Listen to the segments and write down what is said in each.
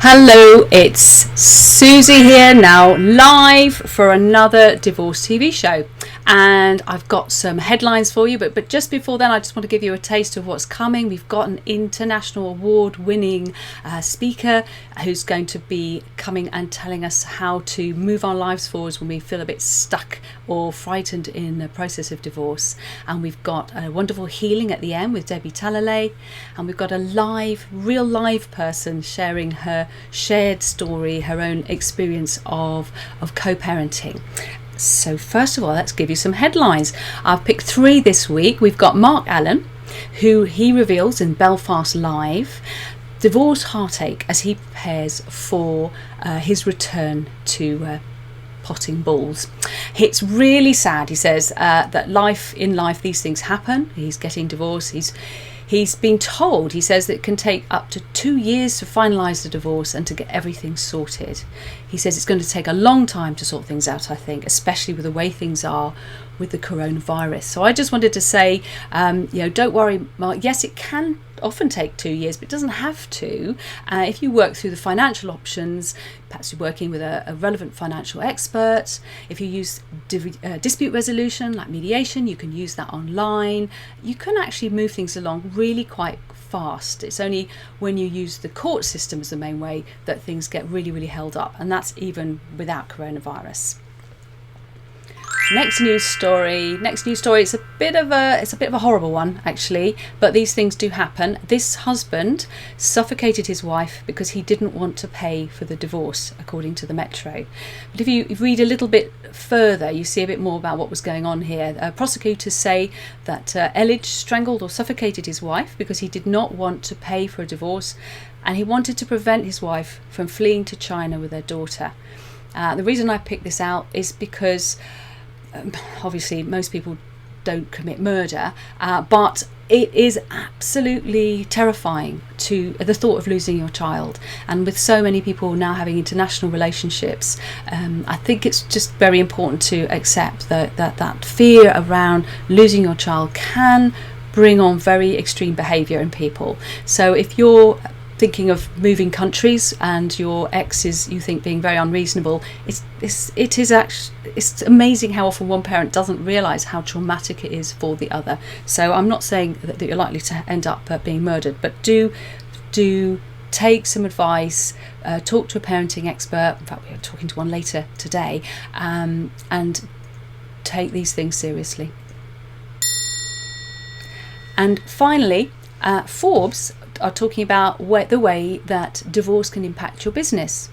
Hello, it's Susie here now, live for another divorce TV show. And I've got some headlines for you, but just before then, I just want to give you a taste of what's coming. We've got an international award-winning speaker who's going to be coming and telling us how to move our lives forwards when we feel a bit stuck or frightened in the process of divorce. And we've got a wonderful healing at the end with Telli, and we've got a real live person sharing her shared story, her own experience of co-parenting. So first of all, let's give you some headlines. I've picked 3 this week. We've got Mark Allen, who he reveals in Belfast Live divorce heartache as he prepares for his return to potting balls. It's really sad, he says, that in life these things happen. He's getting divorced. He's been told, he says, that it can take up to 2 years to finalise the divorce and to get everything sorted. He says it's going to take a long time to sort things out, I think, especially with the way things are with the coronavirus. So I just wanted to say, don't worry, Mark. Yes, it can often take 2 years, but it doesn't have to. If you work through the financial options, perhaps you're working with a relevant financial expert. If you use dispute resolution like mediation, you can use that online. You can actually move things along really quite fast. It's only when you use the court system as the main way that things get really, really held up, and that's even without coronavirus. Next news story. It's a bit of a horrible one, actually, but these things do happen. This husband suffocated his wife because he didn't want to pay for the divorce, according to the Metro. But if you read a little bit further, you see a bit more about what was going on here. Prosecutors say that Elledge strangled or suffocated his wife because he did not want to pay for a divorce, and he wanted to prevent his wife from fleeing to China with their daughter. The reason I picked this out is because obviously most people don't commit murder, but it is absolutely terrifying to the thought of losing your child. And with so many people now having international relationships, I think it's just very important to accept that fear around losing your child can bring on very extreme behaviour in people. So if you're thinking of moving countries and your ex is, you think, being very unreasonable, it's amazing how often one parent doesn't realise how traumatic it is for the other. So I'm not saying that you're likely to end up being murdered, but do take some advice, talk to a parenting expert. In fact, we're talking to one later today, and take these things seriously. And finally, Forbes are talking about the way that divorce can impact your business.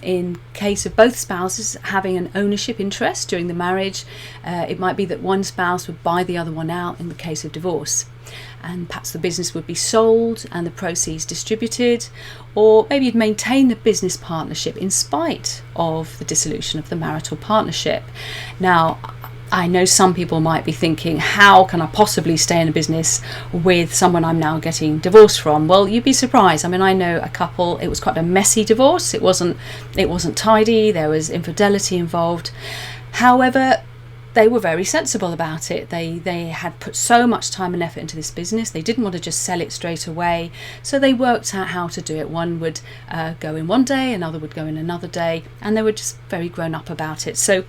In case of both spouses having an ownership interest during the marriage, it might be that one spouse would buy the other one out in the case of divorce. And perhaps the business would be sold and the proceeds distributed, or maybe you'd maintain the business partnership in spite of the dissolution of the marital partnership. Now, I know some people might be thinking, how can I possibly stay in a business with someone I'm now getting divorced from? Well, you'd be surprised. I mean, I know a couple, it was quite a messy divorce. It wasn't tidy. There was infidelity involved. However, they were very sensible about it. They had put so much time and effort into this business. They didn't want to just sell it straight away. So they worked out how to do it. One would go in one day, another would go in another day, and they were just very grown up about it. So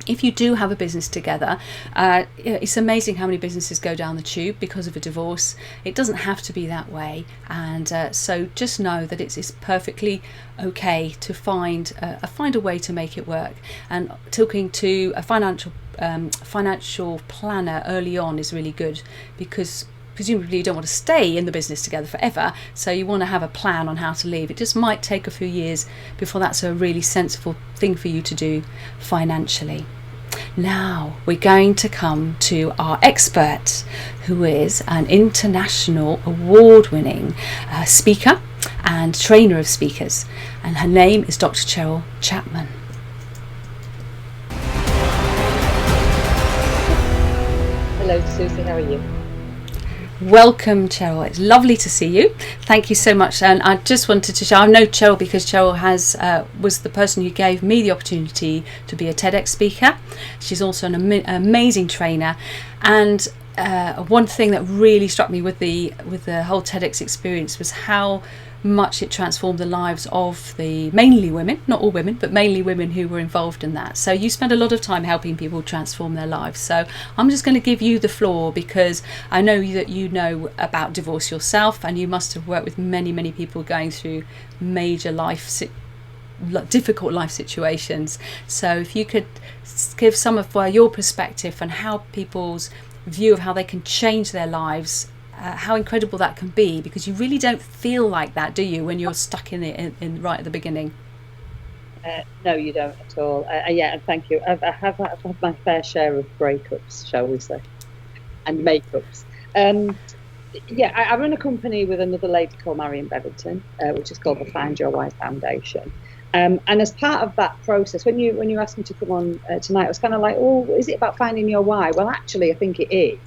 if you do have a business together, it's amazing how many businesses go down the tube because of a divorce. It doesn't have to be that way, and so just know that it's perfectly okay to find a way to make it work. And talking to a financial planner early on is really good, because presumably you don't want to stay in the business together forever, so you want to have a plan on how to leave. It just might take a few years before that's a really sensible thing for you to do financially. Now we're going to come to our expert, who is an international award-winning speaker and trainer of speakers, and her name is Dr. Cheryl Chapman. Hello Susie, how are you? Welcome, Cheryl. It's lovely to see you. Thank you so much. And I just wanted to share, I know Cheryl because Cheryl was the person who gave me the opportunity to be a TEDx speaker. She's also an amazing trainer. And one thing that really struck me with the whole TEDx experience was how much it transformed the lives of the mainly women, not all women, but mainly women who were involved in that. So you spend a lot of time helping people transform their lives. So I'm just going to give you the floor, because I know that you know about divorce yourself, and you must have worked with many people going through major difficult life situations. So if you could give some of your perspective and how people's view of how they can change their lives, how incredible that can be, because you really don't feel like that, do you, when you're stuck in it in right at the beginning? No, you don't at all. Yeah, and thank you. I've had my fair share of breakups, shall we say, and makeups. Yeah, I run a company with another lady called Marion Bevington, which is called the Find Your Why Foundation. And as part of that process, when you asked me to come on tonight, I was kind of like, oh, is it about finding your why? Well, actually, I think it is,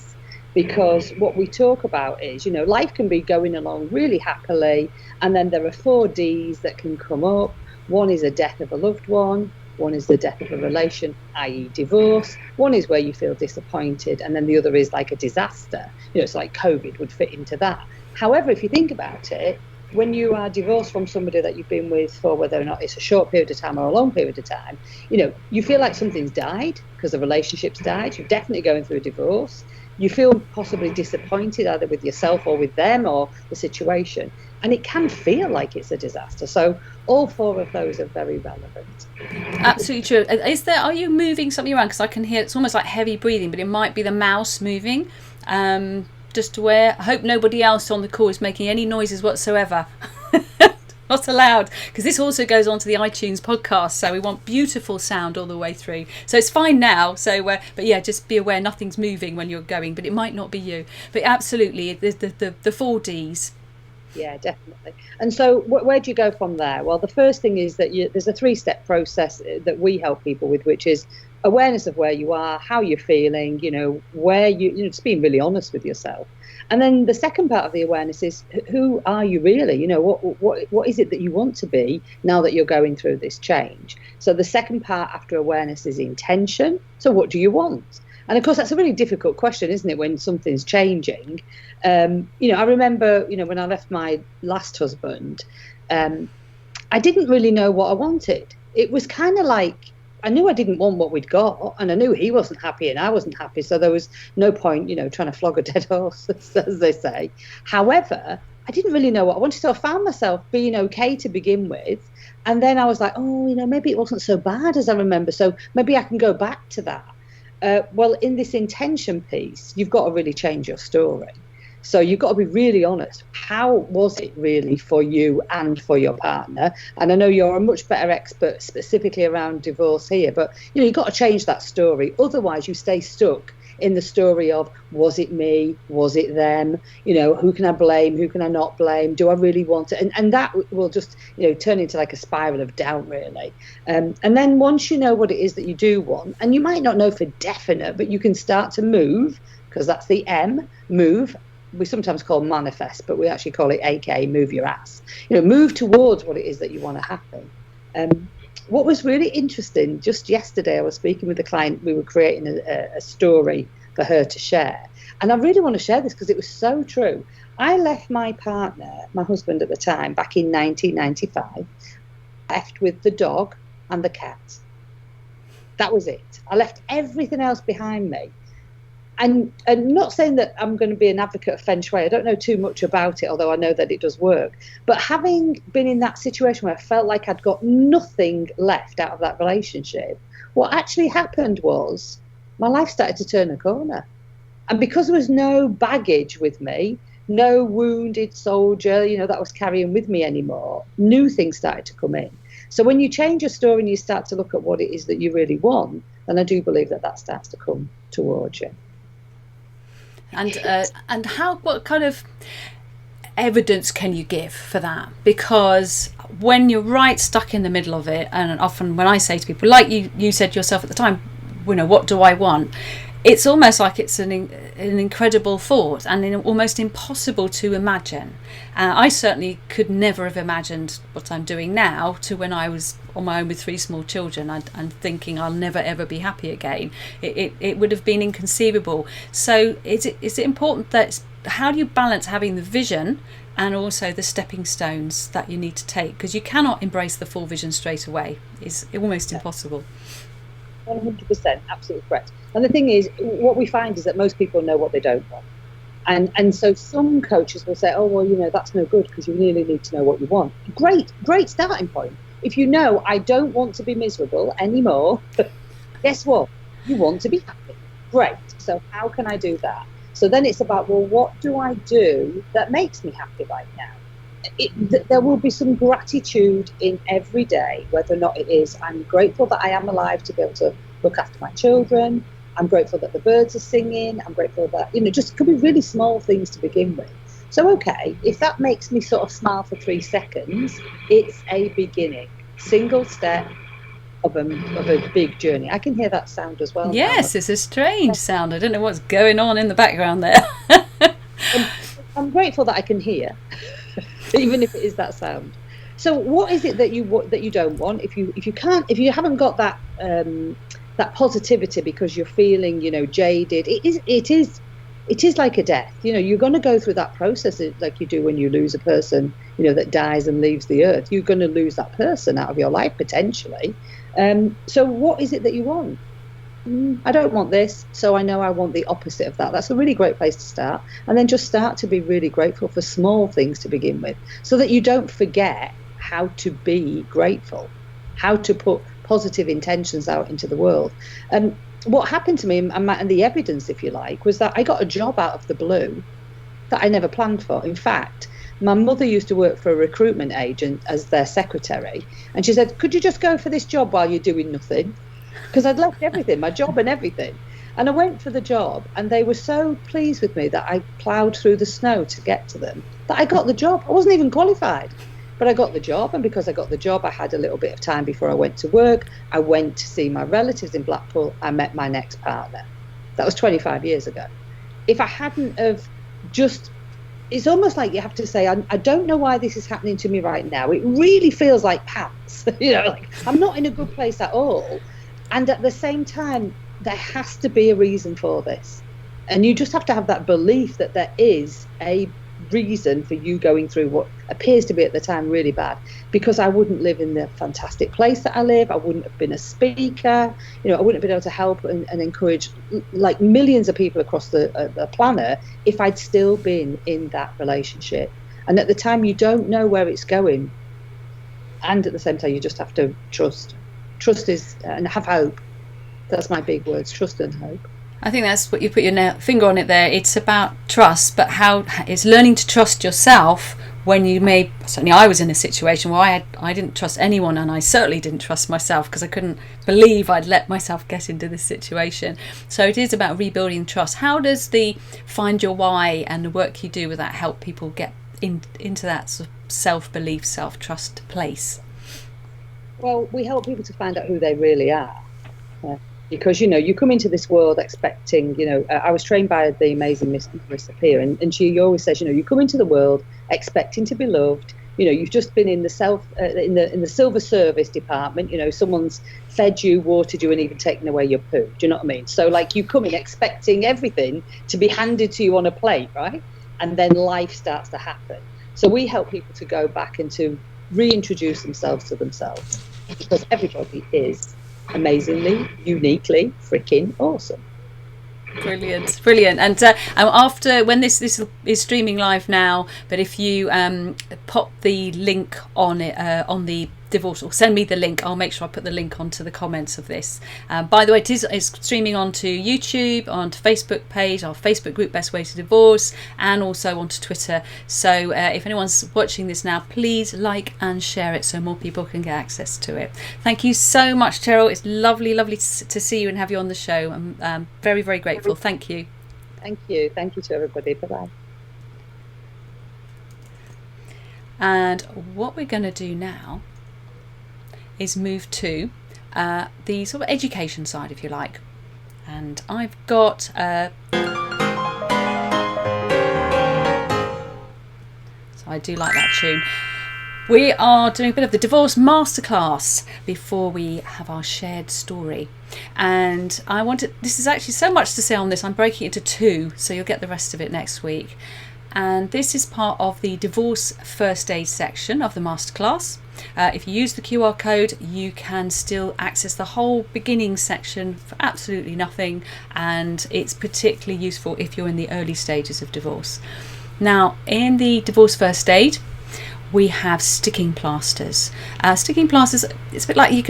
because what we talk about is, life can be going along really happily, and then there are 4 Ds that can come up. One is a death of a loved one. One is the death of a relation, i.e. divorce. One is where you feel disappointed, and then the other is like a disaster. It's like COVID would fit into that. However, if you think about it, when you are divorced from somebody that you've been with for whether or not it's a short period of time or a long period of time, you feel like something's died because the relationship's died. You're definitely going through a divorce. You feel possibly disappointed either with yourself or with them or the situation. And it can feel like it's a disaster. So all 4 of those are very relevant. Absolutely true. Are you moving something around? Because I can hear it's almost like heavy breathing, but it might be the mouse moving. Just aware. I hope nobody else on the call is making any noises whatsoever. Not allowed, because this also goes on to the iTunes podcast, so we want beautiful sound all the way through. So it's fine now. So, but yeah, just be aware nothing's moving when you're going, but it might not be you. But absolutely, the 4 Ds. Yeah, definitely. And so where do you go from there? Well, the first thing is that there's a 3-step process that we help people with, which is awareness of where you are, how you're feeling, where just being really honest with yourself. And then the second part of the awareness is, who are you really? What is it that you want to be now that you're going through this change? So the second part after awareness is intention. So what do you want? And of course, that's a really difficult question, isn't it, when something's changing? I remember, when I left my last husband, I didn't really know what I wanted. It was kind of like, I knew I didn't want what we'd got, and I knew he wasn't happy and I wasn't happy. So there was no point, trying to flog a dead horse, as they say. However, I didn't really know what I wanted. So I found myself being okay to begin with. And then I was like, oh, maybe it wasn't so bad as I remember. So maybe I can go back to that. Well, in this intention piece, you've got to really change your story. So you've got to be really honest. How was it really for you and for your partner? And I know you're a much better expert specifically around divorce here, but you've got to change that story. Otherwise, you stay stuck in the story of, was it me? Was it them? Who can I blame? Who can I not blame? Do I really want it? And that will just, turn into like a spiral of doubt, really. And then once you know what it is that you do want, and you might not know for definite, but you can start to move, because that's the M, move. We sometimes call manifest, but we actually call it AKA move your ass. Move towards what it is that you want to happen. What was really interesting, just yesterday I was speaking with a client. We were creating a story for her to share. And I really want to share this because it was so true. I left my partner, my husband at the time, back in 1995, left with the dog and the cat. That was it. I left everything else behind me. And not saying that I'm going to be an advocate of Feng Shui. I don't know too much about it, although I know that it does work. But having been in that situation where I felt like I'd got nothing left out of that relationship, what actually happened was my life started to turn a corner. And because there was no baggage with me, no wounded soldier, that was carrying with me anymore, new things started to come in. So when you change your story and you start to look at what it is that you really want, then I do believe that starts to come towards you. And what kind of evidence can you give for that? Because when you're right stuck in the middle of it, and often when I say to people, like you said yourself at the time, what do I want? it's almost like it's an incredible thought and almost impossible to imagine. I certainly could never have imagined what I'm doing now to when I was on my own with 3 small children and thinking I'll never ever be happy again. It would have been inconceivable. So is it important that, how do you balance having the vision and also the stepping stones that you need to take? Because you cannot embrace the full vision straight away. It's almost impossible. 100%, absolutely correct. And the thing is, what we find is that most people know what they don't want. And so some coaches will say, oh, well, you know, that's no good because you really need to know what you want. Great starting point. If you know, I don't want to be miserable anymore, guess what? You want to be happy. Great. So how can I do that? So then it's about, well, what do I do that makes me happy right now? There will be some gratitude in every day, whether or not it is, I'm grateful that I am alive to be able to look after my children. I'm grateful that the birds are singing. I'm grateful that, you know, just could be really small things to begin with. So, okay, if that makes me sort of smile for 3 seconds, it's a beginning, single step of a big journey. I can hear that sound as well. Yes, it's a strange sound. I don't know what's going on in the background there. I'm grateful that I can hear, even if it is that sound. So, what is it that you don't want? If you haven't got that that positivity because you're feeling, you know, jaded, it is like a death. You know, you're going to go through that process like you do when you lose a person, you know, that dies and leaves the earth. You're going to lose that person out of your life potentially. So, what is it that you want? I don't want this, so I know I want the opposite of that. That's a really great place to start. And then just start to be really grateful for small things to begin with, so that you don't forget how to be grateful, how to put positive intentions out into the world. And what happened to me, and the evidence, if you like, was that I got a job out of the blue that I never planned for. In fact, my mother used to work for a recruitment agent as their secretary, and she said, could you just go for this job while you're doing nothing? Because I'd left everything, my job and everything. And I went for the job, and they were so pleased with me that I ploughed through the snow to get to them, that I got the job. I wasn't even qualified, but I got the job. And because I got the job, I had a little bit of time before I went to work. I went to see my relatives in Blackpool. I met my next partner. That was 25 years ago. If I hadn't have just... It's almost like you have to say, I don't know why this is happening to me right now. It really feels like pants. You know, like I'm not in a good place at all. And at the same time, there has to be a reason for this. And you just have to have that belief that there is a reason for you going through what appears to be at the time really bad. Because I wouldn't live in the fantastic place that I live. I wouldn't have been a speaker. You know, I wouldn't have been able to help and encourage like millions of people across the planet if I'd still been in that relationship. And at the time, you don't know where it's going. And at the same time, you just have to trust. Trust is, and have hope. That's my big words, trust and hope. I think that's what you put your finger on it there. It's about trust, but how it's learning to trust yourself when you certainly I was in a situation where I didn't trust anyone, and I certainly didn't trust myself because I couldn't believe I'd let myself get into this situation. So it is about rebuilding trust. How does the Find Your Why and the work you do with that help people get into that sort of self-belief, self-trust place? Well, we help people to find out who they really are. Because, you know, you come into this world expecting, you know, I was trained by the amazing Miss Appear, and she always says, you know, you come into the world expecting to be loved. You know, you've just been in the in the silver service department. You know, someone's fed you, watered you, and even taken away your poo. Do you know what I mean? So, like, you come in expecting everything to be handed to you on a plate, right? And then life starts to happen. So we help people to go back and to reintroduce themselves to themselves, because everybody is amazingly, uniquely freaking awesome. Brilliant. And after, when this is streaming live now, but if you pop the link on it on the divorce, or send me the link, I'll make sure I put the link onto the comments of this. By the way, it's streaming onto YouTube, onto Facebook page, our Facebook group Best Way to Divorce, and also onto Twitter. So if anyone's watching this now, please like and share it so more people can get access to it. Thank you so much, Cheryl. It's lovely to see you and have you on the show. I'm very, very grateful. Thank you. Thank you to everybody. Bye-bye. And what we're going to do now is move to the sort of education side, if you like. And I've got so I do like that tune. We are doing a bit of the divorce masterclass before we have our shared story. And this is actually so much to say on this, I'm breaking it into 2, so you'll get the rest of it next week. And this is part of the divorce first aid section of the masterclass. If you use the QR code, you can still access the whole beginning section for absolutely nothing, and it's particularly useful if you're in the early stages of divorce. Now, in the divorce first aid, we have sticking plasters. Sticking plasters, it's a bit like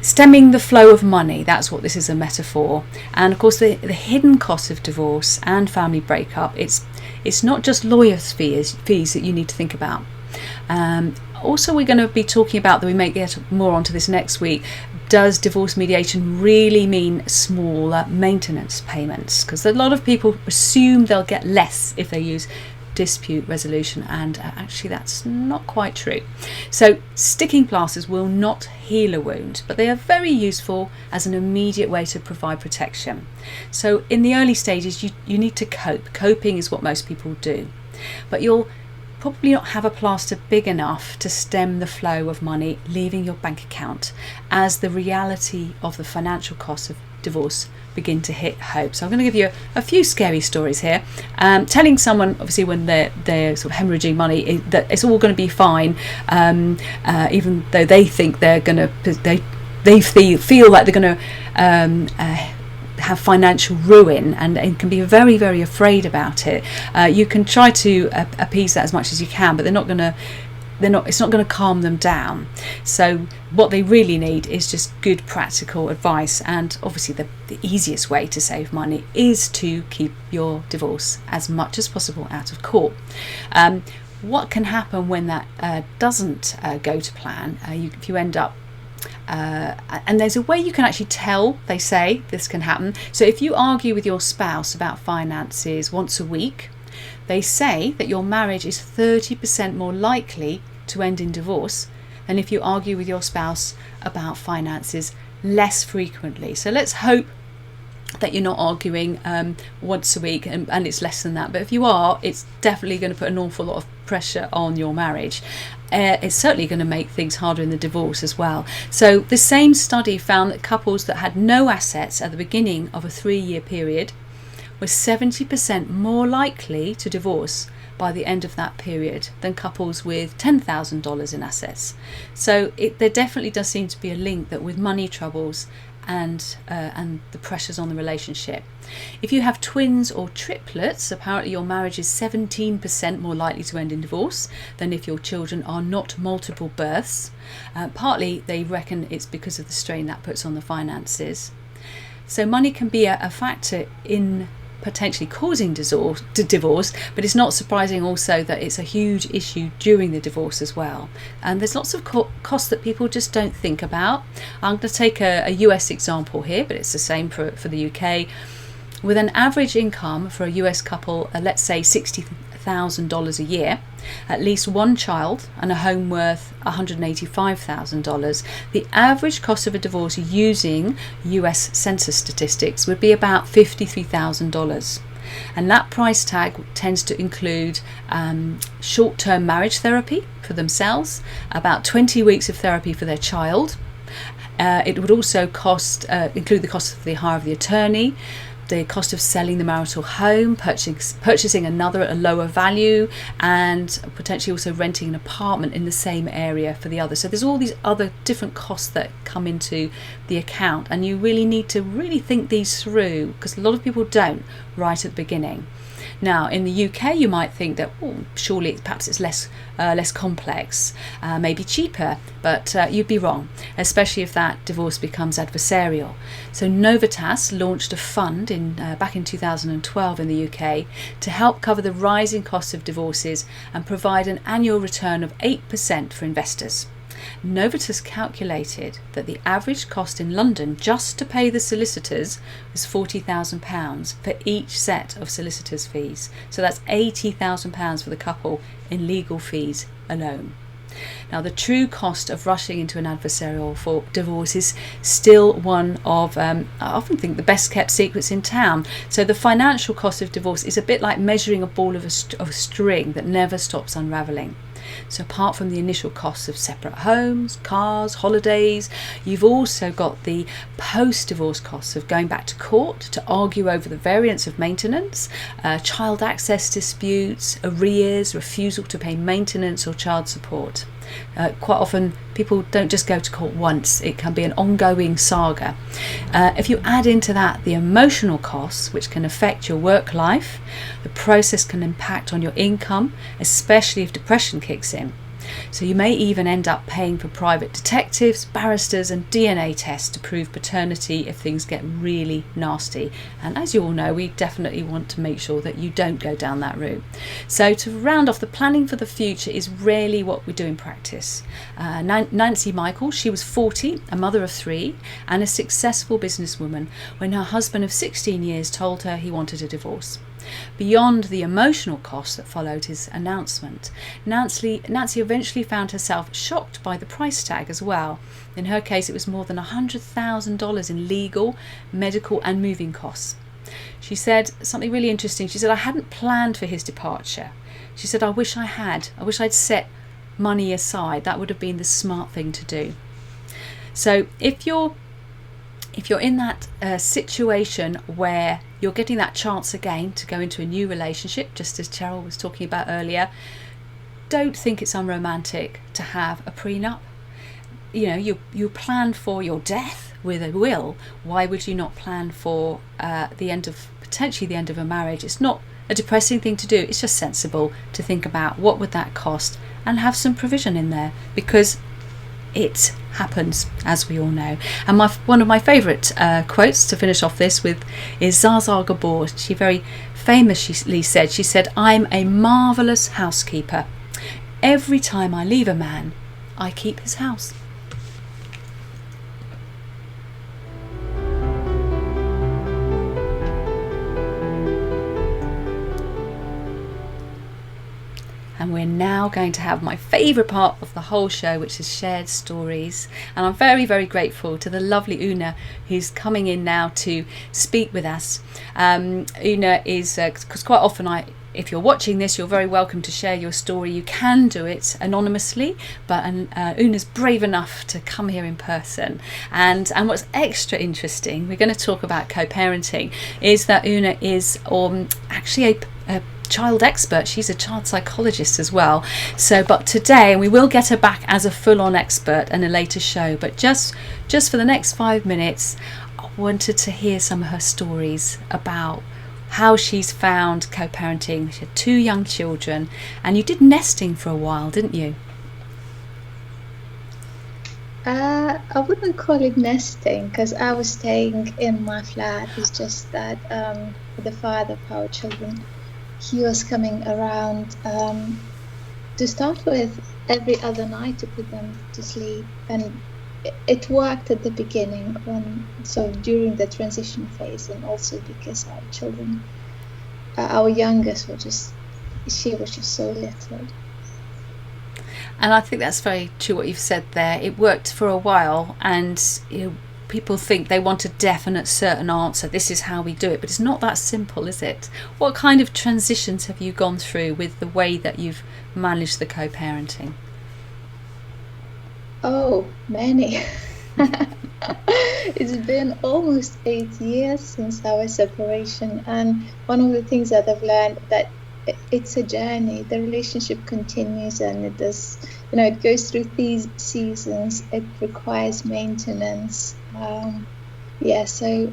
stemming the flow of money. That's what this is a metaphor. And of course, the hidden cost of divorce and family breakup, it's not just lawyers' fees that you need to think about. Also, we're going to be talking about, that we may get more onto this next week, does divorce mediation really mean smaller maintenance payments? Because a lot of people assume they'll get less if they use dispute resolution, and actually that's not quite true. So sticking plasters will not heal a wound, but they are very useful as an immediate way to provide protection. So in the early stages, you need to cope. Coping is what most people do, but you'll probably not have a plaster big enough to stem the flow of money leaving your bank account as the reality of the financial costs of divorce begin to hit home. So I'm going to give you a few scary stories here. Telling someone, obviously, when they're sort of hemorrhaging money, that it's all going to be fine, even though they think they're going to, they feel like they're going to have financial ruin, and can be very, very afraid about it. You can try to appease that as much as you can, but it's not going to calm them down. So what they really need is just good practical advice, and obviously the easiest way to save money is to keep your divorce as much as possible out of court. What can happen when that doesn't go to plan? If you end up and there's a way you can actually tell, they say this can happen. So if you argue with your spouse about finances once a week, they say that your marriage is 30% more likely to end in divorce than if you argue with your spouse about finances less frequently. So let's hope that you're not arguing once a week and it's less than that. But if you are, it's definitely going to put an awful lot of pressure on your marriage. It's certainly going to make things harder in the divorce as well. So the same study found that couples that had no assets at the beginning of a 3-year period were 70% more likely to divorce by the end of that period than couples with $10,000 in assets. So there definitely does seem to be a link that with money troubles and the pressures on the relationship. If you have twins or triplets, apparently your marriage is 17% more likely to end in divorce than if your children are not multiple births. Partly they reckon it's because of the strain that puts on the finances. So money can be a factor in potentially causing divorce, but it's not surprising also that it's a huge issue during the divorce as well. And there's lots of costs that people just don't think about. I'm going to take a US example here, but it's the same for the UK. With an average income for a US couple, let's say $60,000 a year, at least one child, and a home worth $185,000, the average cost of a divorce using US census statistics would be about $53,000. And that price tag tends to include short-term marriage therapy for themselves, about 20 weeks of therapy for their child. It would also include the cost of the hire of the attorney, the cost of selling the marital home, purchasing another at a lower value, and potentially also renting an apartment in the same area for the other. So there's all these other different costs that come into the account, and you really need to really think these through, because a lot of people don't right at the beginning. Now, in the UK, you might think that surely perhaps it's less complex, maybe cheaper, but you'd be wrong, especially if that divorce becomes adversarial. So Novitas launched a fund back in 2012 in the UK to help cover the rising costs of divorces and provide an annual return of 8% for investors. Novitas calculated that the average cost in London just to pay the solicitors was £40,000 for each set of solicitors' fees. So that's £80,000 for the couple in legal fees alone. Now, the true cost of rushing into an adversarial for divorce is still one of, I often think, the best kept secrets in town. So the financial cost of divorce is a bit like measuring a ball of a string that never stops unravelling. So apart from the initial costs of separate homes, cars, holidays, you've also got the post-divorce costs of going back to court to argue over the variance of maintenance, child access disputes, arrears, refusal to pay maintenance or child support. Quite often people don't just go to court once, it can be an ongoing saga. If you add into that the emotional costs, which can affect your work life, the process can impact on your income, especially if depression kicks in. So you may even end up paying for private detectives, barristers and DNA tests to prove paternity if things get really nasty. And as you all know, we definitely want to make sure that you don't go down that route. So to round off, the planning for the future is rarely what we do in practice. Nancy Michael, she was 40, a mother of 3 and a successful businesswoman when her husband of 16 years told her he wanted a divorce. Beyond the emotional cost that followed his announcement, Nancy eventually found herself shocked by the price tag as well. In her case, it was more than $100,000 in legal, medical and moving costs. She said something really interesting. She said, "I hadn't planned for his departure." She said, "I wish I had. I wish I'd set money aside. That would have been the smart thing to do." So if you're in that situation where you're getting that chance again to go into a new relationship, just as Cheryl was talking about earlier, don't think it's unromantic to have a prenup. You know, you plan for your death with a will. Why would you not plan for potentially the end of a marriage? It's not a depressing thing to do. It's just sensible to think about what would that cost and have some provision in there, because it happens, as we all know. And one of my favourite quotes to finish off this with is Zsa Gabor. She very famously said, she said, "I'm a marvellous housekeeper. Every time I leave a man, I keep his house." And we're now going to have my favourite part of the whole show, which is shared stories. And I'm very, very grateful to the lovely Una, who's coming in now to speak with us. Una is, because quite often if you're watching this, you're very welcome to share your story. You can do it anonymously, but Una's brave enough to come here in person. And what's extra interesting, we're going to talk about co-parenting, is that Una is actually a child expert. She's a child psychologist as well. But today, and we will get her back as a full-on expert in a later show, but just for the next 5 minutes, I wanted to hear some of her stories about how she's found co-parenting. She had 2 young children, and you did nesting for a while, didn't you? I wouldn't call it nesting, because I was staying in my flat. It's just that the father of our children, he was coming around to start with every other night to put them to sleep, and it worked at the beginning, during the transition phase, and also because our children, our youngest she was just so little. And I think that's very true what you've said there. It worked for a while, and people think they want a definite certain answer. This is how we do it, but it's not that simple, is it? What kind of transitions have you gone through with the way that you've managed the co-parenting? Oh, many. It's been almost 8 years since our separation, and one of the things that I've learned that it's a journey. The relationship continues, and it does, it goes through these seasons. It requires maintenance. So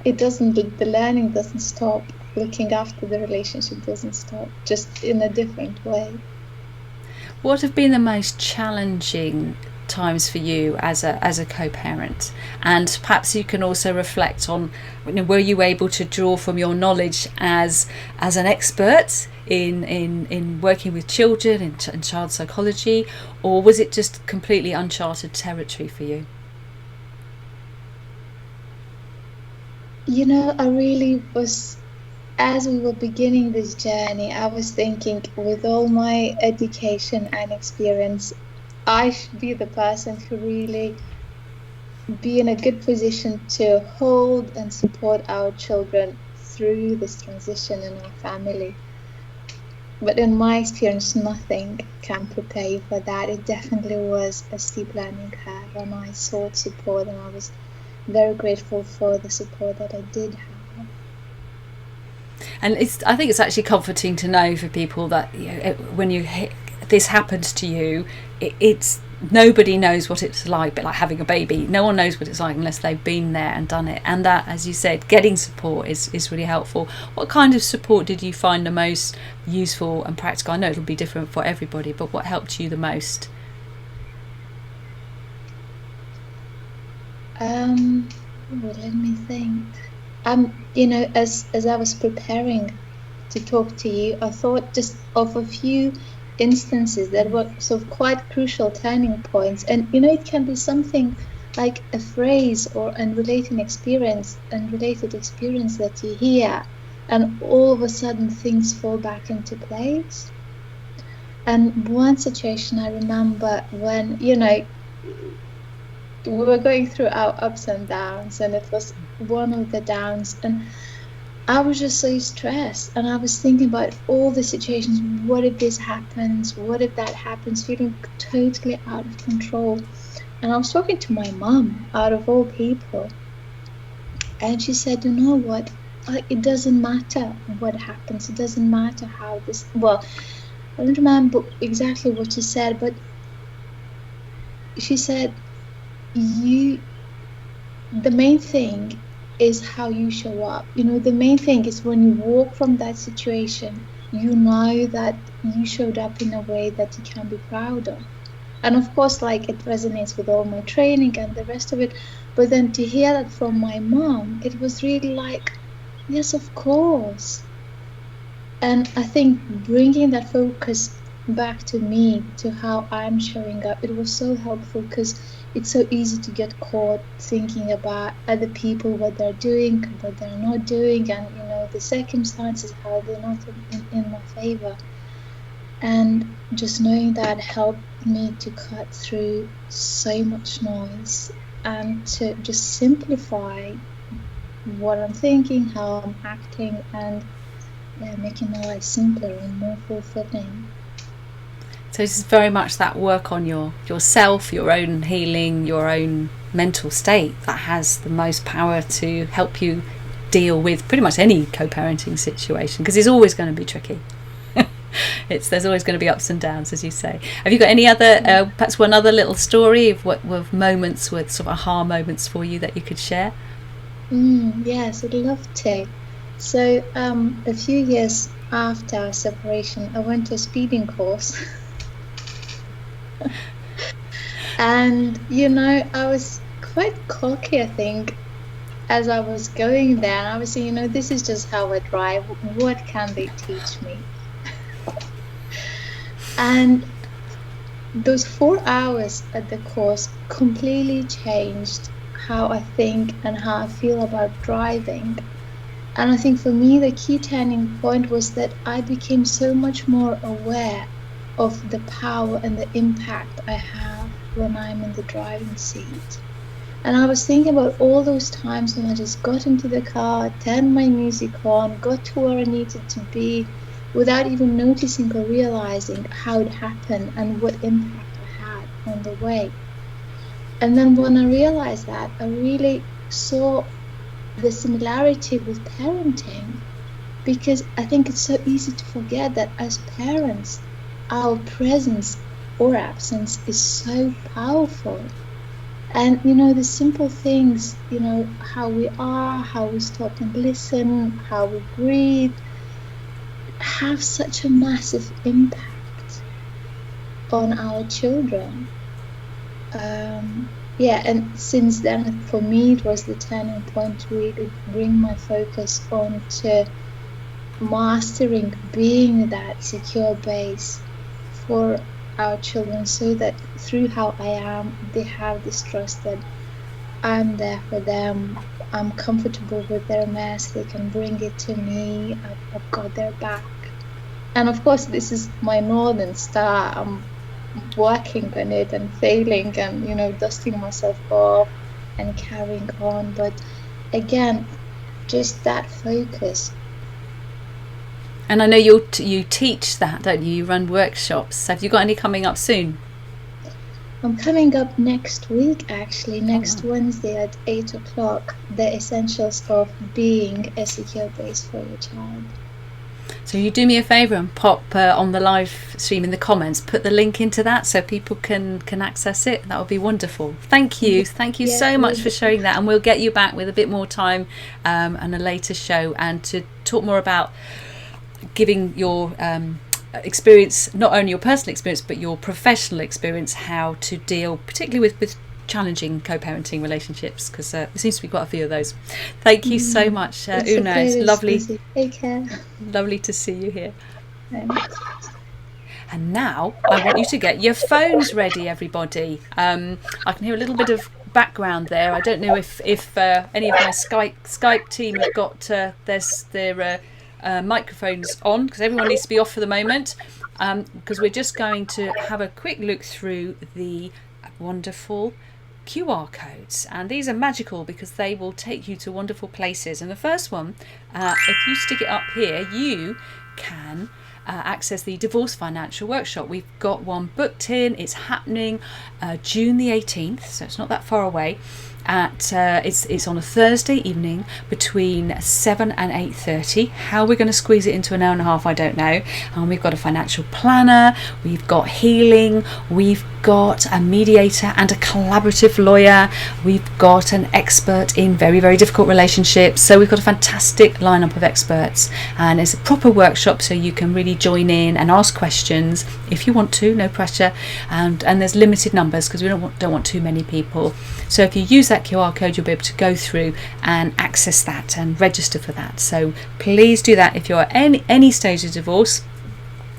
it doesn't. The learning doesn't stop. Looking after the relationship doesn't stop, just in a different way. What have been the most challenging times for you as a co-parent? And perhaps you can also reflect on, were you able to draw from your knowledge as an expert in working with children and child psychology, or was it just completely uncharted territory for you? I really was, as we were beginning this journey, I was thinking, with all my education and experience, I should be the person who really be in a good position to hold and support our children through this transition in our family. But in my experience, nothing can prepare you for that. It definitely was a steep learning curve, and I sought support, and I was very grateful for the support that I did have. And I think it's actually comforting to know for people that when this happens to you, it's nobody knows what it's like, but like having a baby, no one knows what it's like unless they've been there and done it. And that, as you said, getting support is really helpful. What kind of support did you find the most useful and practical? I know it'll be different for everybody, but what helped you the most? Well, let me think. As I was preparing to talk to you, I thought just of a few instances that were sort of quite crucial turning points. And it can be something like a phrase or related experience that you hear, and all of a sudden things fall back into place. And one situation I remember when we were going through our ups and downs, and it was one of the downs, and I was just so stressed, and I was thinking about all the situations. What if this happens? What if that happens? Feeling totally out of control. And I was talking to my mom, out of all people, and she said, "You know what? It doesn't matter what happens. It doesn't matter how this." Well, I don't remember exactly what she said, but she said, the main thing is how you show up. The main thing is when you walk from that situation, you know that you showed up in a way that you can be proud of. And of course, it resonates with all my training and the rest of it. But then to hear that from my mom, it was really like, yes, of course. And I think bringing that focus back to me, to how I'm showing up, it was so helpful, because it's so easy to get caught thinking about other people, what they're doing, what they're not doing, and the circumstances, how they're not in my favor. And just knowing that helped me to cut through so much noise and to just simplify what I'm thinking, how I'm acting, and making my life simpler and more fulfilling. So this is very much that work on yourself, your own healing, your own mental state that has the most power to help you deal with pretty much any co-parenting situation, because it's always going to be tricky. There's always going to be ups and downs, as you say. Have you got any other, perhaps one other little story of moments with sort of aha moments for you that you could share? Yes, I'd love to. So a few years after our separation, I went to a speeding course. And I was quite cocky, I think, as I was going there, and I was saying, this is just how I drive. What can they teach me? And those 4 hours at the course completely changed how I think and how I feel about driving. And I think for me, the key turning point was that I became so much more aware of the power and the impact I have when I'm in the driving seat. And I was thinking about all those times when I just got into the car, turned my music on, got to where I needed to be, without even noticing or realizing how it happened and what impact I had on the way. And then when I realized that, I really saw the similarity with parenting, because I think it's so easy to forget that as parents, our presence or absence is so powerful. And the simple things, how we are, how we stop and listen, how we breathe, have such a massive impact on our children. And since then, for me, it was the turning point to really bring my focus on to mastering being that secure base for our children, so that through how I am, they have this trust that I'm there for them, I'm comfortable with their mess, they can bring it to me, I've got their back. And of course, this is my northern star. I'm working on it and failing and, you know, dusting myself off and carrying on. But again, just that focus. And I know you teach that, don't you? You run workshops. Have you got any coming up soon? I'm coming up next week, actually, next Wednesday at 8 o'clock, the essentials of being a secure base for your child. So you do me a favour and pop on the live stream in the comments, put the link into that so people can access it. That would be wonderful. Thank you so much for sharing that, and we'll get you back with a bit more time and a later show, and to talk more about giving your experience, not only your personal experience but your professional experience, how to deal particularly with challenging co-parenting relationships, because there seems to be quite a few of those. Thank you so much, Una. It's lovely. Take care. Lovely to see you here. Thanks. And now I want you to get your phones ready, everybody. I can hear a little bit of background there. I don't know if any of my Skype team have got their microphones on, because everyone needs to be off for the moment, because we're just going to have a quick look through the wonderful QR codes, and these are magical because they will take you to wonderful places. And the first one, if you stick it up here, you can access the Divorce Financial Workshop. We've got one booked in. It's happening June the 18th, so it's not that far away. It's on a Thursday evening between 7 and 8:30. How we're going to squeeze it into an hour and a half, I don't know. We've got a financial planner, we've got healing, we've got a mediator and a collaborative lawyer, we've got an expert in very, very difficult relationships. So we've got a fantastic lineup of experts, and it's a proper workshop, so you can really join in and ask questions if you want to, no pressure. And there's limited numbers because we don't want too many people. So if you use that QR code, you'll be able to go through and access that and register for that. So please do that if you're at any stage of divorce.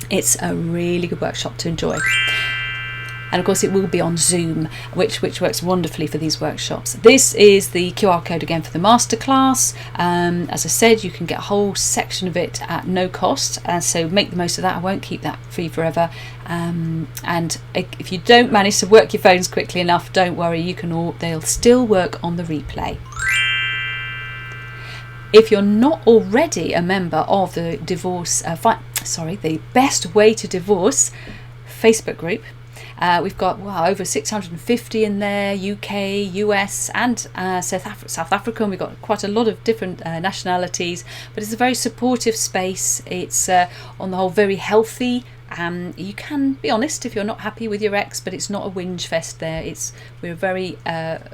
It's a really good workshop to enjoy. And of course it will be on Zoom, which works wonderfully for these workshops. This is the QR code again for the masterclass. As I said, you can get a whole section of it at no cost, so make the most of that. I won't keep that free forever. And if you don't manage to work your phones quickly enough, don't worry, they'll still work on the replay. If you're not already a member of the the Best Way to Divorce Facebook group, we've got over 650 in there, UK, US and South Africa, and we've got quite a lot of different nationalities, but it's a very supportive space. It's on the whole very healthy. You can be honest if you're not happy with your ex, but it's not a whinge fest there. We're very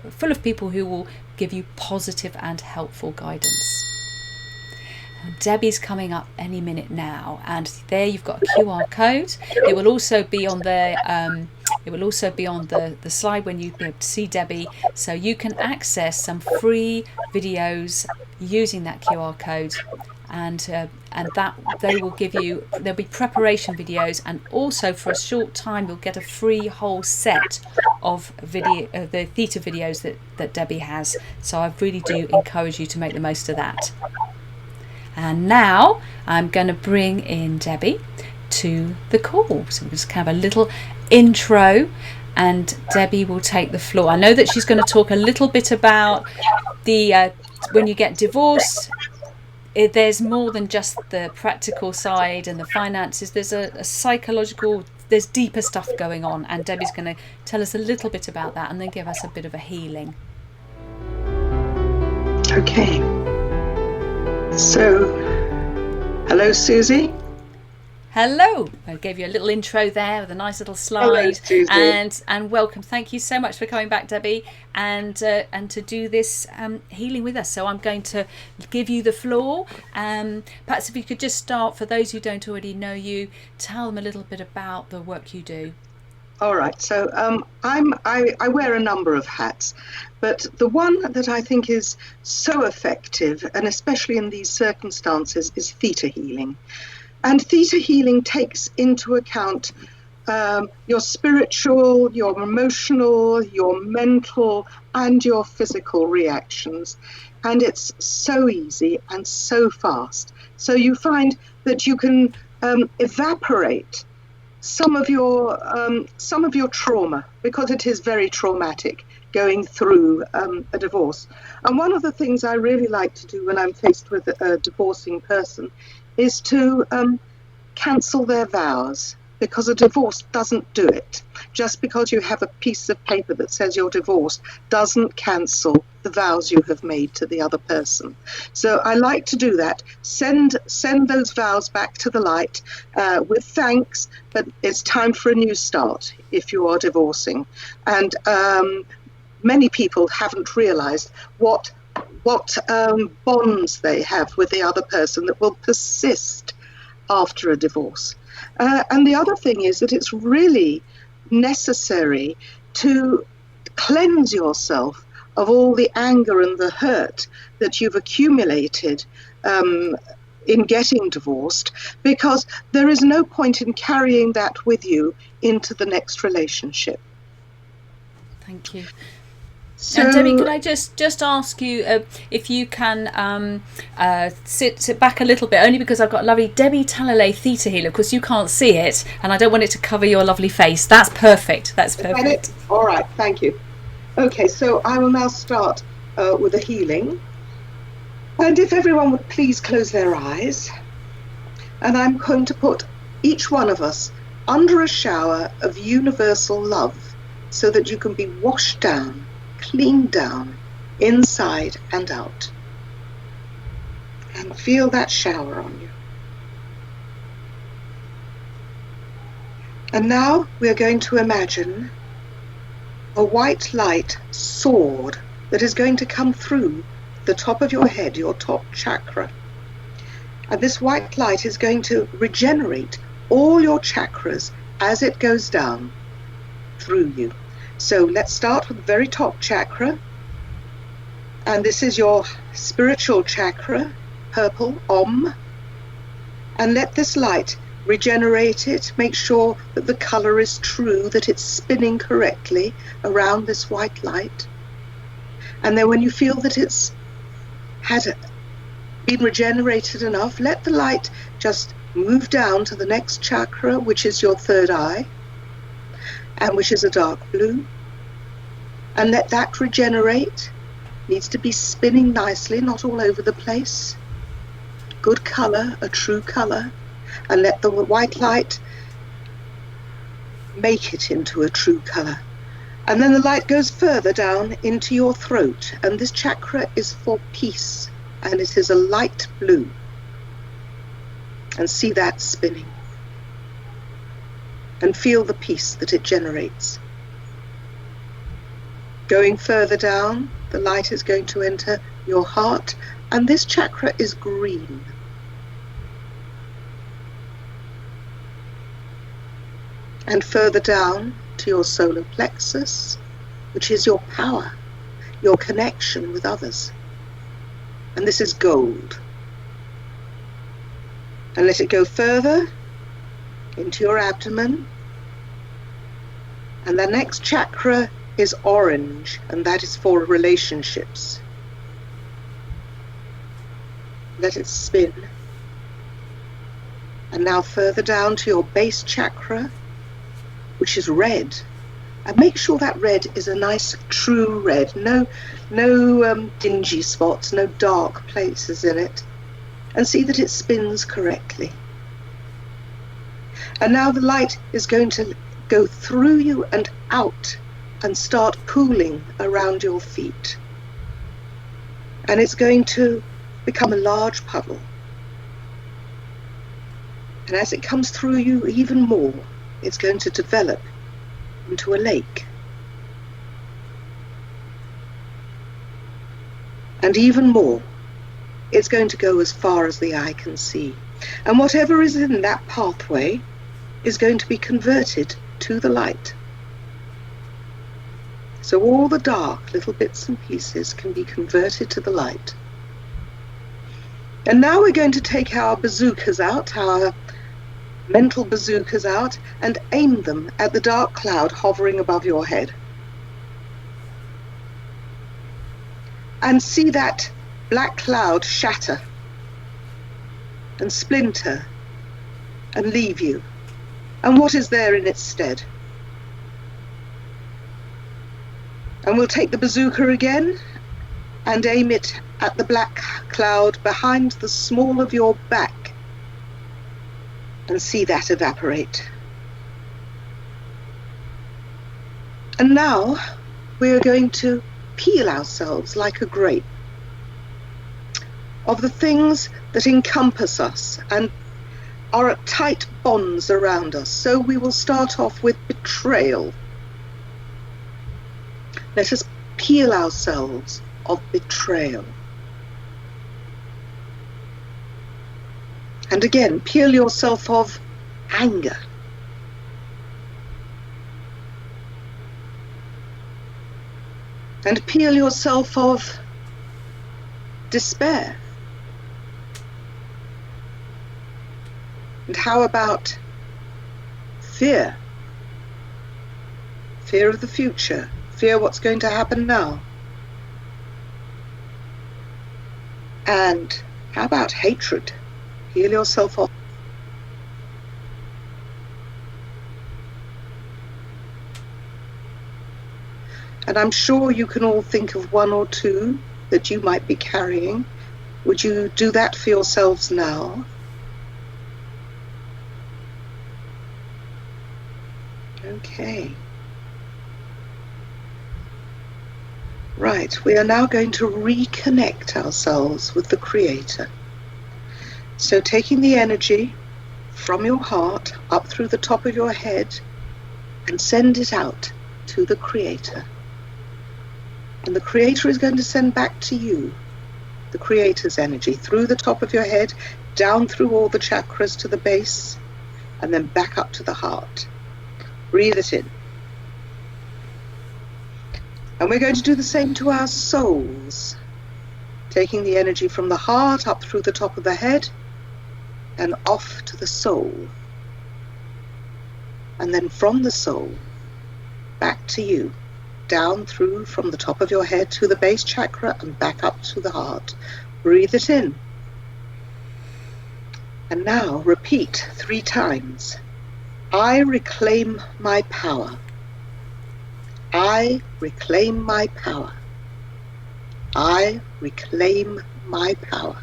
full of people who will give you positive and helpful guidance. Debbie's coming up any minute now, and there you've got a QR code. It will also be on there. It will also be on the slide when you be able to see Debbie, so you can access some free videos using that QR code, and that they will give you. There'll be preparation videos, and also for a short time you'll get a free whole set of the theatre videos that Debbie has. So I really do encourage you to make the most of that. And now I'm going to bring in Debbie to the call. So we'll just have a little intro and Debbie will take the floor. I know that she's going to talk a little bit about the when you get divorced, there's more than just the practical side and the finances. There's a psychological, there's deeper stuff going on, and Debbie's going to tell us a little bit about that and then give us a bit of a healing. Okay. So, hello, Susie. Hello. I gave you a little intro there with a nice little slide. Hello, and welcome. Thank you so much for coming back, Debbie, and to do this healing with us. So I'm going to give you the floor. Perhaps if you could just start, for those who don't already know you, tell them a little bit about the work you do. All right. So I wear a number of hats, but the one that I think is so effective, and especially in these circumstances, is theta healing. And theta healing takes into account your spiritual, your emotional, your mental, and your physical reactions. And it's so easy and so fast. So you find that you can evaporate some of your trauma, because it is very traumatic going through a divorce. And one of the things I really like to do when I'm faced with a divorcing person is to cancel their vows, because a divorce doesn't do it. Just because you have a piece of paper that says you're divorced doesn't cancel the vows you have made to the other person. So I like to do that. Send those vows back to the light with thanks, but it's time for a new start if you are divorcing. And many people haven't realized what bonds they have with the other person that will persist after a divorce. And the other thing is that it's really necessary to cleanse yourself of all the anger and the hurt that you've accumulated in getting divorced, because there is no point in carrying that with you into the next relationship. Thank you. So, and Debbie, can I just ask you if you can sit back a little bit, only because I've got lovely Debbie Talalay Theta Healer, because you can't see it and I don't want it to cover your lovely face. That's perfect. That's perfect. All right, thank you. Okay, so I will now start with a healing. And if everyone would please close their eyes. And I'm going to put each one of us under a shower of universal love, so that you can be washed down, cleaned down, inside and out. And feel that shower on you. And now we're going to imagine a white light sword that is going to come through the top of your head, your top chakra. And this white light is going to regenerate all your chakras as it goes down through you. So let's start with the very top chakra. And this is your spiritual chakra, purple, Om. And let this light regenerate it. Make sure that the color is true, that it's spinning correctly around this white light. And then when you feel that it's been regenerated enough, let the light just move down to the next chakra, which is your third eye, and which is a dark blue. And let that regenerate. Needs to be spinning nicely, not all over the place. Good color, a true color. And let the white light make it into a true color. And then the light goes further down into your throat. And this chakra is for peace. And it is a light blue. And see that spinning. And feel the peace that it generates. Going further down, the light is going to enter your heart. And this chakra is green. And further down to your solar plexus, which is your power, your connection with others. And this is gold. And let it go further into your abdomen. And the next chakra is orange, and that is for relationships. Let it spin. And now further down to your base chakra, which is red. And make sure that red is a nice true red. No dingy spots, no dark places in it. And see that it spins correctly. And now the light is going to go through you and out and start pooling around your feet. And it's going to become a large puddle. And as it comes through you even more, it's going to develop into a lake. And even more, it's going to go as far as the eye can see. And whatever is in that pathway is going to be converted to the light. So all the dark little bits and pieces can be converted to the light. And now we're going to take our bazookas out, our mental bazookas out, and aim them at the dark cloud hovering above your head. And see that black cloud shatter and splinter and leave you. And what is there in its stead? And we'll take the bazooka again and aim it at the black cloud behind the small of your back and see that evaporate. And now we are going to peel ourselves like a grape of the things that encompass us and are at tight bonds around us. So we will start off with betrayal. Let us peel ourselves of betrayal. And again, peel yourself of anger. And peel yourself of despair. And how about fear? Fear of the future. Fear what's going to happen now. And how about hatred? Peel yourself off. And I'm sure you can all think of one or two that you might be carrying. Would you do that for yourselves now? Okay. Right, we are now going to reconnect ourselves with the Creator. So taking the energy from your heart up through the top of your head and send it out to the Creator. And the Creator is going to send back to you the Creator's energy through the top of your head, down through all the chakras to the base, and then back up to the heart. Breathe it in. And we're going to do the same to our souls, taking the energy from the heart up through the top of the head and off to the soul. And then from the soul, back to you, down through from the top of your head to the base chakra and back up to the heart. Breathe it in. And now repeat 3 times. I reclaim my power. I reclaim my power. I reclaim my power.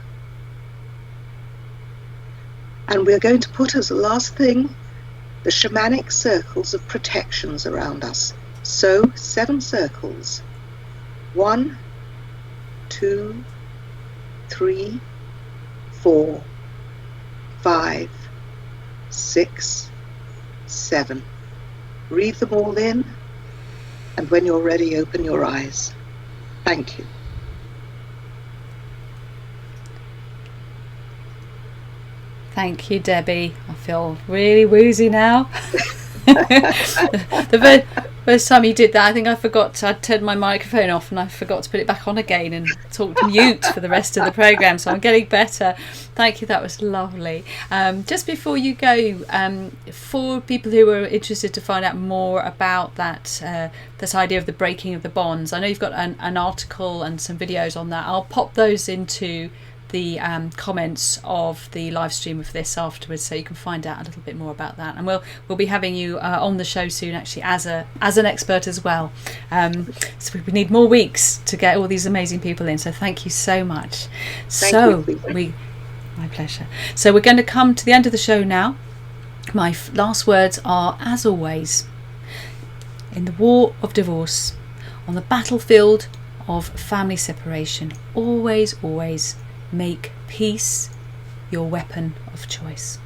And we're going to put as the last thing the shamanic circles of protections around us. So 7 circles. 1, 2, 3, 4, 5, 6, 7. Breathe them all in, and when you're ready, open your eyes. Thank you. Thank you, Debbie. I feel really woozy now. The first time you did that, I think I forgot. I turned my microphone off and I forgot to put it back on again and talked mute for the rest of the programme. So I'm getting better. Thank you. That was lovely. Just before you go, for people who are interested to find out more about that, this idea of the breaking of the bonds, I know you've got an article and some videos on that. I'll pop those into the comments of the live stream of this afterwards, so you can find out a little bit more about that. And we'll be having you on the show soon, actually, as an expert as well. So we need more weeks to get all these amazing people in. So thank you so much. Thank you. My pleasure. So we're going to come to the end of the show now. My last words are, as always, in the war of divorce, on the battlefield of family separation, always make peace your weapon of choice.